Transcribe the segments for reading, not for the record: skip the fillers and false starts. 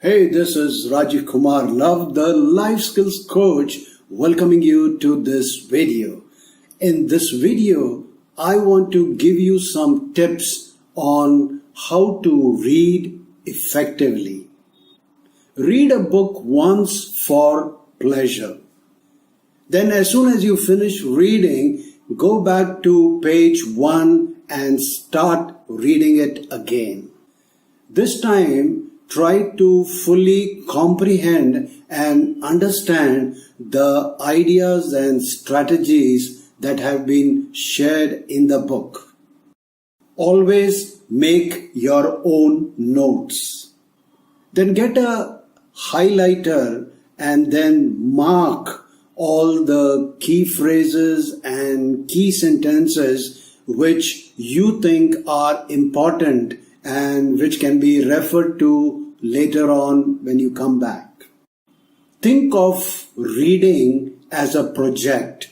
Hey, this is RajivKumarLuv, the life skills coach, welcoming you to this video. In this video, I want to give you some tips on how to read effectively. Read a book once for pleasure. Then as soon as you finish reading, go back to page 1 and start reading it again. This time, try to fully comprehend and understand the ideas and strategies that have been shared in the book. Always make your own notes. Then get a highlighter and then mark all the key phrases and key sentences which you think are important and which can be referred to later on when you come back. Think of reading as a project.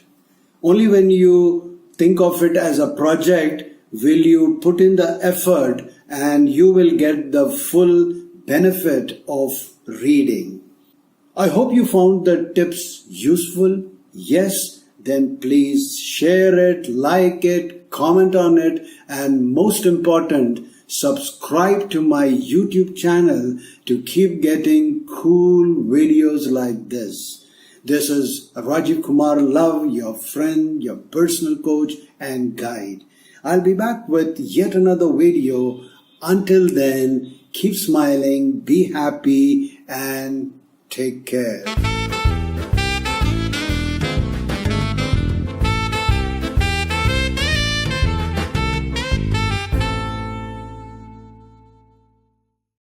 Only when you think of it as a project will you put in the effort and you will get the full benefit of reading. I hope you found the tips useful. Yes, then please share it, like it, comment on it, and most important, subscribe to my YouTube channel to keep getting cool videos like this. This is RajivKumarLuv, your friend, your personal coach and guide. I'll be back with yet another video. Until then, keep smiling, be happy and take care.